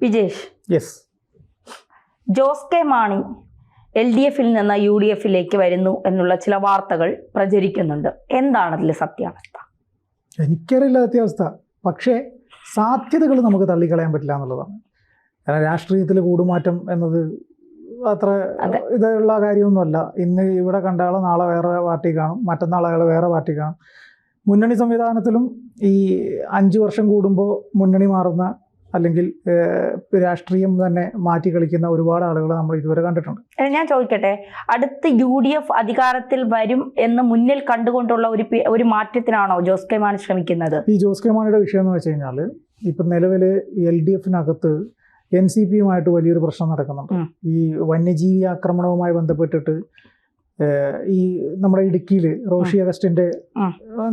Vijesh, yes, Jose K Mani LDFിൽ നിന്ന് UDFിലേക്ക് വരുന്നു എന്നുള്ള ചില വാർത്തകൾ പ്രചരിക്കുന്നുണ്ട്. എന്താണ് അതിൽ സത്യാവസ്ഥ? എനിക്കറിയില്ല സത്യാവസ്ഥ. പക്ഷേ സാധ്യതകൾ നമുക്ക് തള്ളിക്കളയാൻ പറ്റില്ല എന്നുള്ളതാണ്. കാരണം രാഷ്ട്രീയത്തിൽ കൂടുമാറ്റം എന്നത് അത്ര ഇതുള്ള കാര്യമൊന്നുമല്ല. ഇന്ന് ഇവിടെ കണ്ട ആൾ നാളെ വേറെ പാർട്ടി കാണും, മറ്റന്നാൾ അയാൾ വേറെ പാർട്ടി കാണും. മുന്നണി സംവിധാനത്തിലും ഈ 5 വർഷം കൂടുമ്പോൾ മുന്നണി മാറുന്ന അല്ലെങ്കിൽ രാഷ്ട്രീയം തന്നെ മാറ്റി കളിക്കുന്ന ഒരുപാട് ആളുകൾ നമ്മൾ ഇതുവരെ കണ്ടിട്ടുണ്ട്. ഞാൻ ചോദിക്കട്ടെ, അടുത്ത UDF അധികാരത്തിൽ വരും എന്ന് മുന്നിൽ കണ്ടുകൊണ്ടുള്ള ഒരു മാറ്റത്തിനാണോ ജോസ് കെ മാണി ശ്രമിക്കുന്നത്? ഈ ജോസ് കെ മാണിയുടെ വിഷയം എന്ന് വെച്ച് കഴിഞ്ഞാൽ ഇപ്പം നിലവിൽ LDFിനകത്ത് NCPയുമായിട്ട് വലിയൊരു പ്രശ്നം നടക്കുന്നുണ്ട്. ഈ വന്യജീവി ആക്രമണവുമായി ബന്ധപ്പെട്ടിട്ട് ഈ നമ്മുടെ ഇടുക്കിയിൽ റോഷി അഗസ്റ്റിൻ്റെ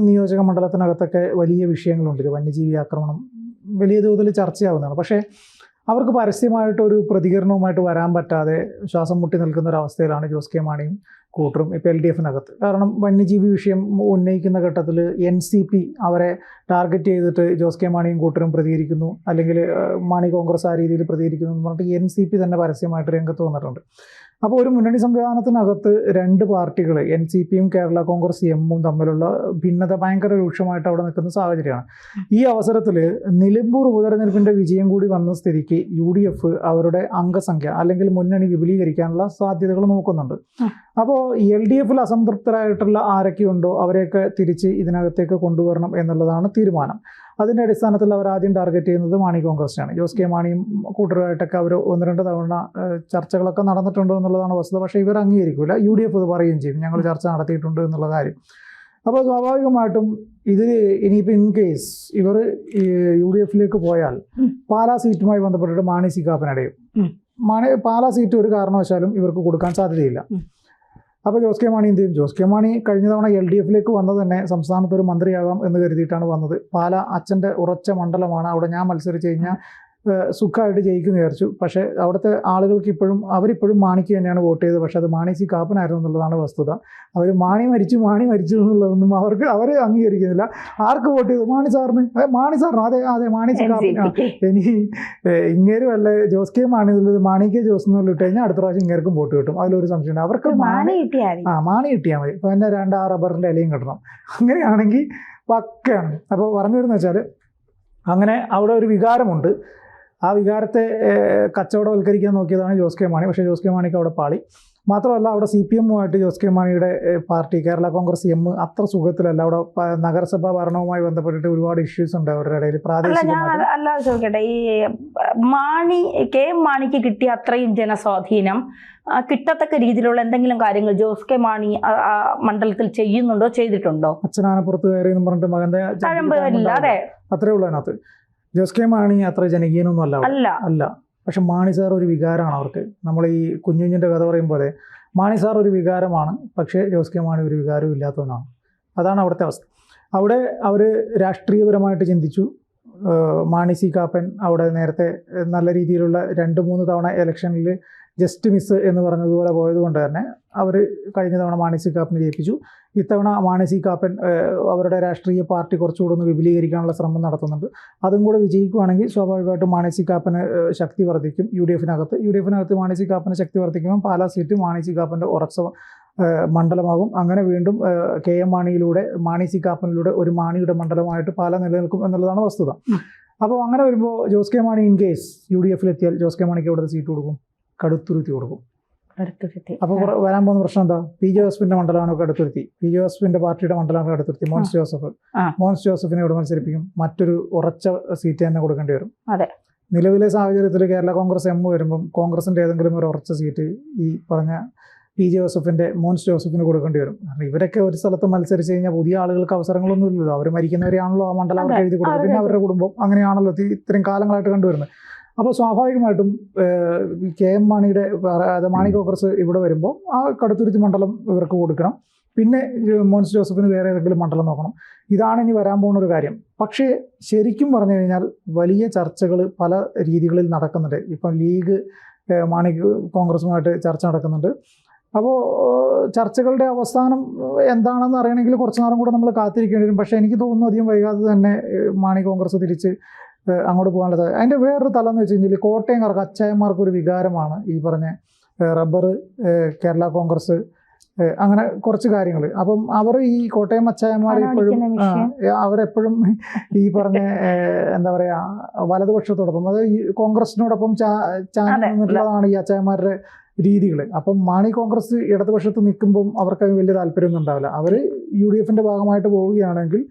നിയോജക മണ്ഡലത്തിനകത്തൊക്കെ വലിയ വിഷയങ്ങളുണ്ട്. വന്യജീവി ആക്രമണം വലിയ തോതിൽ ചർച്ചയാവുന്നതാണ്. പക്ഷേ അവർക്ക് പരസ്യമായിട്ടൊരു പ്രതികരണവുമായിട്ട് വരാൻ പറ്റാതെ ശ്വാസം മുട്ടി നിൽക്കുന്ന ഒരവസ്ഥയിലാണ് ജോസ് കെ മാണിയും കൂട്ടരും ഇപ്പോൾ LDFിനകത്ത്. കാരണം വന്യജീവി വിഷയം ഉന്നയിക്കുന്ന ഘട്ടത്തിൽ NCP അവരെ ടാർഗറ്റ് ചെയ്തിട്ട് ജോസ് കെ മാണിയും കൂട്ടരും പ്രതികരിക്കുന്നു, അല്ലെങ്കിൽ മാണി കോൺഗ്രസ് ആ രീതിയിൽ പ്രതികരിക്കുന്നു എന്ന് പറഞ്ഞിട്ട് NCP തന്നെ പരസ്യമായിട്ട് രംഗത്ത് വന്നിട്ടുണ്ട്. അപ്പോൾ ഒരു മുന്നണി സംവിധാനത്തിനകത്ത് 2 പാർട്ടികൾ NCPയും കേരള കോൺഗ്രസ് എമ്മും തമ്മിലുള്ള ഭിന്നത ഭയങ്കര രൂക്ഷമായിട്ട് അവിടെ നിൽക്കുന്ന സാഹചര്യമാണ്. ഈ അവസരത്തിൽ നിലമ്പൂർ ഉപതെരഞ്ഞെടുപ്പിൻ്റെ വിജയം കൂടി വന്ന സ്ഥിതിക്ക് UDF അവരുടെ അംഗസംഖ്യ അല്ലെങ്കിൽ മുന്നണി വിപുലീകരിക്കാനുള്ള സാധ്യതകൾ നോക്കുന്നുണ്ട്. അപ്പോൾ LDFിൽ അസംതൃപ്തരായിട്ടുള്ള ആരൊക്കെയുണ്ടോ അവരെയൊക്കെ തിരിച്ച് ഇതിനകത്തേക്ക് കൊണ്ടുവരണം എന്നുള്ളതാണ് തീരുമാനം. അതിൻ്റെ അടിസ്ഥാനത്തിൽ അവർ ആദ്യം ടാർഗറ്റ് ചെയ്യുന്നത് മാണി കോൺഗ്രസിനാണ്. ജോസ് കെ മാണിയും കൂട്ടരുമായിട്ടൊക്കെ അവർ 1-2 തവണ ചർച്ചകളൊക്കെ നടന്നിട്ടുണ്ടോ എന്നുള്ളതാണ് വസ്തുത. പക്ഷേ ഇവർ അംഗീകരിക്കില്ല. UDF ഇത് പറയുകയും ചെയ്യും, ഞങ്ങൾ ചർച്ച നടത്തിയിട്ടുണ്ട് എന്നുള്ള കാര്യം. അപ്പോൾ സ്വാഭാവികമായിട്ടും ഇതിൽ ഇനിയിപ്പോൾ ഇൻ കേസ് ഇവർ UDFിലേക്ക് പോയാൽ പാലാ സീറ്റുമായി ബന്ധപ്പെട്ടിട്ട് മാണി സി കാപ്പനടയും. പാലാ സീറ്റ് ഒരു കാരണവശാലും ഇവർക്ക് കൊടുക്കാൻ സാധ്യതയില്ല. അപ്പോൾ ജോസ് കെ മാണി എന്ത് ചെയ്യും? ജോസ് കെ മാണി കഴിഞ്ഞ തവണ LDFിലേക്ക് വന്നത് തന്നെ സംസ്ഥാനത്ത് ഒരു മന്ത്രിയാകാം എന്ന് കരുതിയിട്ടാണ് വന്നത്. പാലാ അച്ഛൻ്റെ ഉറച്ച മണ്ഡലമാണ്, അവിടെ ഞാൻ മത്സരിച്ച് കഴിഞ്ഞാൽ സുഖമായിട്ട് ജയിക്കുന്നു വിചാരിച്ചു. പക്ഷേ അവിടുത്തെ ആളുകൾക്ക് അവരിപ്പോഴും മാണിക്ക് തന്നെയാണ് വോട്ട് ചെയ്തത്. പക്ഷേ അത് മാണി സി കാപ്പനായിരുന്നു എന്നുള്ളതാണ് വസ്തുത. അവർ മാണി മരിച്ചു എന്നുള്ളതൊന്നും അവർ അംഗീകരിക്കുന്നില്ല. ആർക്ക് വോട്ട് ചെയ്തു? മാണി സാറിന്. അതെ മാണി സി കാപ്പൻ. ഇനി ഇങ്ങേരും അല്ല ജോസ് കെ മാണി എന്നുള്ളത് മാണി കെ ജോസ് എന്നുള്ളത് ഇട്ട് കഴിഞ്ഞാൽ അടുത്ത പ്രാവശ്യം ഇങ്ങേർക്കും വോട്ട് കിട്ടും. അതിലൊരു സംശയമുണ്ട്. അവർക്ക് മാണി കിട്ടിയാൽ മതി. ഇപ്പോൾ തന്നെ 2 റബ്ബറിൻ്റെ ഇലയും കിട്ടണം. അങ്ങനെയാണെങ്കിൽ പക്കയാണ്. അപ്പോൾ പറഞ്ഞു വരുന്നത് വെച്ചാൽ അങ്ങനെ അവിടെ ഒരു വികാരമുണ്ട്. ആ വികാരത്തെ കച്ചവടവൽക്കരിക്കാൻ നോക്കിയതാണ് ജോസ് കെ മാണി. പക്ഷേ ജോസ് കെ മാണിക്ക് അവിടെ പാളി. മാത്രമല്ല അവിടെ CPMുമായിട്ട് ജോസ് കെ മാണിയുടെ പാർട്ടി കേരള കോൺഗ്രസ് എം അത്ര സുഖത്തിലല്ല. അവിടെ നഗരസഭാ ഭരണവുമായി ബന്ധപ്പെട്ടിട്ട് ഒരുപാട് ഇഷ്യൂസ് ഉണ്ട് അവരുടെ ഇടയിൽ പ്രാദേശികമായിട്ട്. അല്ലാതെ ചോദിക്കട്ടെ, ഈ മാണിക്ക് കിട്ടിയ അത്രയും ജനസ്വാധീനം കിട്ടത്തക്ക രീതിയിലുള്ള എന്തെങ്കിലും കാര്യങ്ങൾ ജോസ് കെ മാണി മണ്ഡലത്തിൽ ചെയ്യുന്നുണ്ടോ, ചെയ്തിട്ടുണ്ടോ? അച്ഛനാനപ്പുറത്ത് കയറി എന്ന് പറഞ്ഞിട്ട് മകന്റെ അത്രേ ഉള്ളൂ അതിനകത്ത്. ജോസ് കെ മാണി അത്ര ജനകീയനൊന്നും അല്ല. പക്ഷെ മാണി സാർ ഒരു വികാരമാണ് അവർക്ക്. നമ്മൾ ഈ കുഞ്ഞുഞ്ഞിൻ്റെ കഥ പറയും പോലെ മാണി സാർ ഒരു വികാരമാണ്, പക്ഷേ ജോസ് കെ മാണി ഒരു വികാരവും ഇല്ലാത്തവനാണ്. അതാണ് അവിടുത്തെ അവസ്ഥ. അവിടെ അവർ രാഷ്ട്രീയപരമായിട്ട് ചിന്തിച്ചു. മാണി സി കാപ്പൻ അവിടെ നേരത്തെ നല്ല രീതിയിലുള്ള 2-3 തവണ ഇലക്ഷനിൽ ജസ്റ്റ് മിസ് എന്ന് പറഞ്ഞതുപോലെ പോയതുകൊണ്ട് തന്നെ അവർ കഴിഞ്ഞ തവണ മാണി സി കാപ്പനെ ജയിപ്പിച്ചു. ഇത്തവണ മാണി സി കാപ്പൻ അവരുടെ രാഷ്ട്രീയ പാർട്ടി കുറച്ചുകൂടെ ഒന്ന് വിപുലീകരിക്കാനുള്ള ശ്രമം നടത്തുന്നുണ്ട്. അതും കൂടെ വിജയിക്കുകയാണെങ്കിൽ സ്വാഭാവികമായിട്ടും മാണി സി കാപ്പന് ശക്തി വർദ്ധിക്കും. UDFിനകത്ത് മാണി സി കാപ്പന് ശക്തി വർദ്ധിക്കുമ്പോൾ പാലാ സീറ്റ് മാണി സി കാപ്പൻ്റെ ഉറച്ച മണ്ഡലമാകും. അങ്ങനെ വീണ്ടും KM മാണിയിലൂടെ മാണി സി കാപ്പനിലൂടെ ഒരു മാണിയുടെ മണ്ഡലമായിട്ട് പാലാ നിലനിൽക്കും എന്നുള്ളതാണ് വസ്തുത. അപ്പോൾ അങ്ങനെ വരുമ്പോൾ Jose K Mani in case UDFിലെത്തിയാൽ ജോസ് കെ മാണിക്ക് എവിടെ സീറ്റ് കൊടുക്കും? കടുത്തുരുത്തി കൊടുക്കും. അപ്പോൾ വരാൻ പോകുന്ന പ്രശ്നം എന്താ? PJ ജോസഫിന്റെ മണ്ഡലമാണ് കടുത്തുരുത്തി. PJ ജോസഫിന്റെ പാർട്ടിയുടെ മണ്ഡലമാണ് കടുത്തുരുത്തി. മോൻസ് ജോസഫിനെ ഇവിടെ മത്സരിപ്പിക്കും. മറ്റൊരു ഉറച്ച സീറ്റ് തന്നെ കൊടുക്കേണ്ടി വരും. നിലവിലെ സാഹചര്യത്തിൽ കേരള കോൺഗ്രസ് എം വരുമ്പം കോൺഗ്രസിന്റെ ഏതെങ്കിലും ഒരു ഉറച്ച സീറ്റ് ഈ പറഞ്ഞ PJ ജോസഫിന്റെ മോൻസ് ജോസഫിന് കൊടുക്കേണ്ടി വരും. കാരണം ഇവരൊക്കെ ഒരു സ്ഥലത്ത് മത്സരിച്ച് കഴിഞ്ഞാൽ പുതിയ ആളുകൾക്ക് അവസരങ്ങളൊന്നും ഇല്ലല്ലോ. അവർ മരിക്കുന്നവരെയാണല്ലോ ആ മണ്ഡലം അവർക്ക് എഴുതി കൊടുക്കും. പിന്നെ അവരുടെ കുടുംബം അങ്ങനെയാണല്ലോ ഇത്രയും കാലങ്ങളായിട്ട് കണ്ടുവരുന്നത്. അപ്പോൾ സ്വാഭാവികമായിട്ടും KM മാണിയുടെ മാണി കോൺഗ്രസ് ഇവിടെ വരുമ്പോൾ ആ കടുത്തുരുത്തി മണ്ഡലം ഇവർക്ക് കൊടുക്കണം. പിന്നെ മോൻസ് ജോസഫിന് വേറെ ഏതെങ്കിലും മണ്ഡലം നോക്കണം. ഇതാണ് ഇനി വരാൻ പോകുന്ന ഒരു കാര്യം. പക്ഷേ ശരിക്കും പറഞ്ഞു കഴിഞ്ഞാൽ വലിയ ചർച്ചകൾ പല രീതികളിൽ നടക്കുന്നുണ്ട്. ഇപ്പം ലീഗ് മാണി കോൺഗ്രസുമായിട്ട് ചർച്ച നടക്കുന്നുണ്ട്. അപ്പോൾ ചർച്ചകളുടെ അവസാനം എന്താണെന്ന് അറിയണമെങ്കിൽ കുറച്ച് നേരം കൂടെ നമ്മൾ കാത്തിരിക്കേണ്ടി വരും. പക്ഷേ എനിക്ക് തോന്നുന്നു അധികം വൈകാതെ തന്നെ മാണി കോൺഗ്രസ് തിരിച്ച് അങ്ങോട്ട് പോകാനുള്ള സാധ്യത. അതിൻ്റെ വേറൊരു തലം എന്ന് വെച്ച് കഴിഞ്ഞാൽ കോട്ടയംകാർക്ക് അച്ചായന്മാർക്ക് ഒരു വികാരമാണ് ഈ പറഞ്ഞ റബ്ബർ, കേരള കോൺഗ്രസ്, അങ്ങനെ കുറച്ച് കാര്യങ്ങൾ. അപ്പം അവർ ഈ കോട്ടയം അച്ചായന്മാർ എപ്പോഴും അവരെപ്പോഴും ഈ പറഞ്ഞ എന്താ പറയുക വലതുപക്ഷത്തോടൊപ്പം, അത് ഈ കോൺഗ്രസിനോടൊപ്പം ചാഞ്ഞിട്ടുള്ളതാണ് ഈ അച്ചായന്മാരുടെ രീതികൾ. അപ്പം മാണി കോൺഗ്രസ് ഇടതുപക്ഷത്ത് നിൽക്കുമ്പം അവർക്ക് വലിയ താല്പര്യമൊന്നും ഉണ്ടാവില്ല. അവർ UDFന്റെ ഭാഗമായിട്ട് പോവുകയാണെങ്കിൽ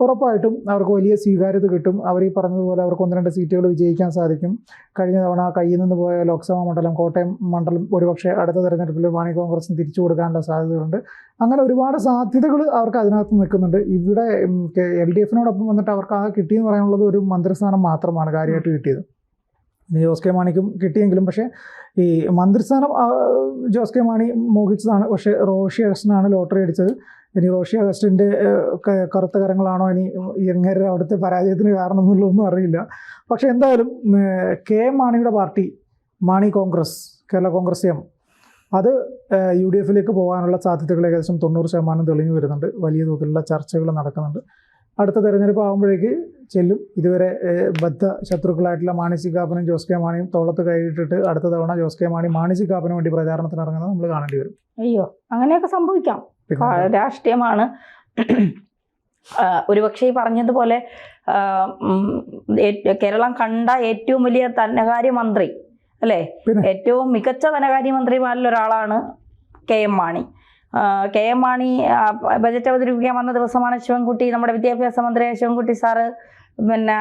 ഉറപ്പായിട്ടും അവർക്ക് വലിയ സ്വീകാര്യത കിട്ടും. അവർ ഈ പറഞ്ഞതുപോലെ അവർക്ക് 1-2 സീറ്റുകൾ വിജയിക്കാൻ സാധിക്കും. കഴിഞ്ഞ തവണ കയ്യിൽ നിന്ന് പോയ ലോക്സഭാ മണ്ഡലം, കോട്ടയം മണ്ഡലം ഒരുപക്ഷെ അടുത്ത തെരഞ്ഞെടുപ്പിൽ മാണി കോൺഗ്രസിന് തിരിച്ചു കൊടുക്കാനുള്ള സാധ്യതകളുണ്ട്. അങ്ങനെ ഒരുപാട് സാധ്യതകൾ അവർക്ക് അതിനകത്ത് നിൽക്കുന്നുണ്ട്. ഇവിടെ LDFനോടൊപ്പം വന്നിട്ട് അവർക്ക് ആ കിട്ടിയെന്ന് പറയാനുള്ളത് ഒരു മന്ത്രിസ്ഥാനം മാത്രമാണ് കാര്യമായിട്ട് കിട്ടിയത്. ജോസ് കെ മാണിക്കും കിട്ടിയെങ്കിലും പക്ഷേ ഈ മന്ത്രിസ്ഥാനം ജോസ് കെ മാണി മോഹിച്ചതാണ്. പക്ഷേ റോഷി അഗസ്റ്റിനാണ് ലോട്ടറി അടിച്ചത്. ഇനി റോഷി അഗസ്റ്റിൻ്റെ കറുത്ത കരങ്ങളാണോ ഇനി എങ്ങനെ അവിടുത്തെ പരാജയത്തിന് കാരണം എന്നുള്ളതൊന്നും അറിയില്ല. പക്ഷേ എന്തായാലും KM മാണിയുടെ പാർട്ടി മാണി കോൺഗ്രസ്, കേരള കോൺഗ്രസ് എം, അത് UDFലേക്ക് പോകാനുള്ള സാധ്യതകൾ ഏകദേശം 90% തെളിഞ്ഞു വരുന്നുണ്ട്. വലിയ തോതിലുള്ള ചർച്ചകൾ നടക്കുന്നുണ്ട്. അടുത്ത തെരഞ്ഞെടുപ്പ് ആകുമ്പോഴേക്ക് ചെല്ലും. ഇതുവരെ ബദ്ധ ശത്രുക്കളായിട്ടുള്ള മാണി സി കാപ്പനും ജോസ് കെ മാണിയും തോളത്ത് കൈയിട്ടിട്ട് അടുത്ത തവണ ജോസ് കെ മാണി മാണി സി കാപ്പന് വേണ്ടി പ്രചാരണത്തിന് ഇറങ്ങുന്നത് നമ്മൾ കാണേണ്ടി വരും. അയ്യോ, അങ്ങനെയൊക്കെ സംഭവിക്കാം. രാഷ്ട്രീയമാണ്. ഒരുപക്ഷെ ഈ പറഞ്ഞതുപോലെ കേരളം കണ്ട ഏറ്റവും വലിയ ധനകാര്യമന്ത്രി അല്ലേ, ഏറ്റവും മികച്ച ധനകാര്യമന്ത്രിമാരിൽ ഒരാളാണ് KM Mani. KM Mani budget അവതരിപ്പിക്കാൻ വന്ന ദിവസമാണ് ശിവൻകുട്ടി, നമ്മുടെ വിദ്യാഭ്യാസ മന്ത്രി ശിവൻകുട്ടി സാറ് പിന്നെ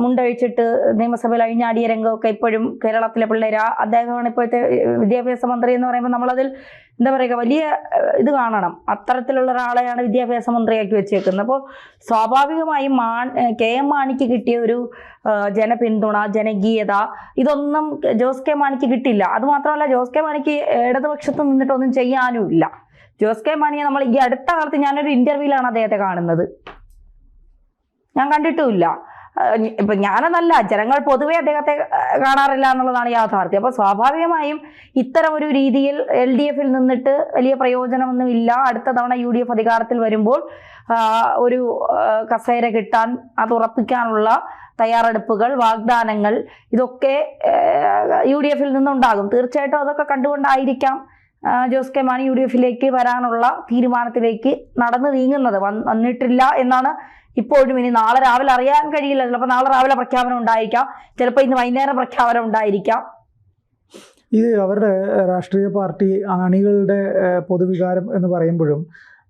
മുണ്ടഴിച്ചിട്ട് നിയമസഭയിൽ അഴിഞ്ഞാടിയ രംഗമൊക്കെ ഇപ്പോഴും കേരളത്തിലെ പിള്ളേർ, അദ്ദേഹമാണ് ഇപ്പോഴത്തെ വിദ്യാഭ്യാസ മന്ത്രി എന്ന് പറയുമ്പോൾ നമ്മളതിൽ എന്താ പറയുക, വലിയ ഇത് കാണണം. അത്തരത്തിലുള്ള ഒരാളെയാണ് വിദ്യാഭ്യാസ മന്ത്രിയാക്കി വെച്ചേക്കുന്നത്. അപ്പോൾ സ്വാഭാവികമായും KM മാണിക്ക് കിട്ടിയ ഒരു ജനപിന്തുണ, ജനകീയത, ഇതൊന്നും ജോസ് കെ മാണിക്ക് കിട്ടില്ല. അതുമാത്രമല്ല, ജോസ് കെ മാണിക്ക് ഇടതുപക്ഷത്ത് നിന്നിട്ടൊന്നും ചെയ്യാനുമില്ല. ജോസ് കെ മാണിയെ നമ്മൾ ഈ അടുത്ത കാലത്ത് ഞാനൊരു ഇൻ്റർവ്യൂവിലാണ് അദ്ദേഹത്തെ കാണുന്നത്, ഞാൻ കണ്ടിട്ടുമില്ല. ഇപ്പം ഞാനെന്നല്ല, ജനങ്ങൾ പൊതുവെ അദ്ദേഹത്തെ കാണാറില്ല എന്നുള്ളതാണ് യാഥാർത്ഥ്യം. അപ്പോൾ സ്വാഭാവികമായും ഇത്തരം ഒരു രീതിയിൽ LDFൽ നിന്നിട്ട് വലിയ പ്രയോജനമൊന്നുമില്ല. അടുത്ത തവണ UDF അധികാരത്തിൽ വരുമ്പോൾ ഒരു കസേര കിട്ടാൻ, അത് ഉറപ്പിക്കാനുള്ള തയ്യാറെടുപ്പുകൾ, വാഗ്ദാനങ്ങൾ, ഇതൊക്കെ UDFൽ നിന്നുണ്ടാകും. തീർച്ചയായിട്ടും അതൊക്കെ കണ്ടുകൊണ്ടായിരിക്കാം ജോസ് കെ മാണി UDFലേക്ക് വരാനുള്ള തീരുമാനത്തിലേക്ക് നടന്നു നീങ്ങുന്നത്. വന്നിട്ടില്ല എന്നാണ് ഇപ്പോഴും. ഇനി നാളെ രാവിലെ അറിയാൻ കഴിയില്ല. ചിലപ്പോൾ നാളെ രാവിലെ പ്രഖ്യാപനം ഉണ്ടായിരിക്കാം, ചിലപ്പോൾ ഇന്ന് വൈകുന്നേരം പ്രഖ്യാപനം ഉണ്ടായിരിക്കാം. ഇത് അവരുടെ രാഷ്ട്രീയ പാർട്ടി അണികളുടെ പൊതുവികാരം എന്ന് പറയുമ്പോഴും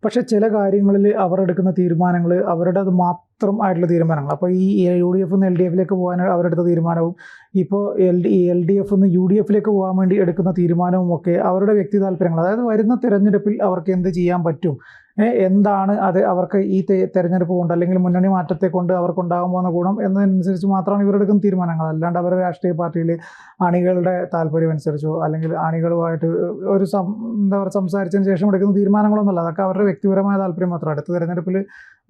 പക്ഷെ ചില കാര്യങ്ങളിൽ അവർ എടുക്കുന്ന തീരുമാനങ്ങൾ അവരുടെ അത് മാത്രം ആയിട്ടുള്ള തീരുമാനങ്ങൾ. അപ്പോൾ ഈ UDF നിന്ന് LDFലേക്ക് പോകാൻ അവരെടുത്ത തീരുമാനവും ഇപ്പോൾ LDF നിന്ന് UDFലേക്ക് പോകാൻ വേണ്ടി എടുക്കുന്ന തീരുമാനവും ഒക്കെ അവരുടെ വ്യക്തി താല്പര്യങ്ങൾ, അതായത് വരുന്ന തിരഞ്ഞെടുപ്പിൽ അവർക്ക് എന്ത് ചെയ്യാൻ പറ്റും, എന്താണ് അത് അവർക്ക് ഈ തെരഞ്ഞെടുപ്പ് കൊണ്ട് അല്ലെങ്കിൽ മുന്നണി മാറ്റത്തെ കൊണ്ട് അവർക്കുണ്ടാകാൻ പോകുന്ന ഗുണം എന്നതനുസരിച്ച് മാത്രമാണ് ഇവരെടുക്കുന്ന തീരുമാനങ്ങൾ. അല്ലാണ്ട് അവരുടെ രാഷ്ട്രീയ പാർട്ടിയിൽ അണികളുടെ താല്പര്യം അനുസരിച്ചോ അല്ലെങ്കിൽ അണികളുമായിട്ട് ഒരു എന്താ പറയുക സംസാരിച്ചതിന് ശേഷം എടുക്കുന്ന തീരുമാനങ്ങളൊന്നുമല്ല. അതൊക്കെ അവരുടെ വ്യക്തിപരമായ താല്പര്യം മാത്രം. അടുത്ത തെരഞ്ഞെടുപ്പിൽ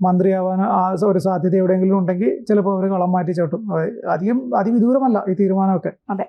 മന്ത്രിയാവാൻ ഒരു സാധ്യത എവിടെയെങ്കിലും ഉണ്ടെങ്കിൽ ചിലപ്പോൾ അവർ കളം മാറ്റി ചവിട്ടും. അതിവിദൂരമല്ല ഈ തീരുമാനമൊക്കെ. അതെ.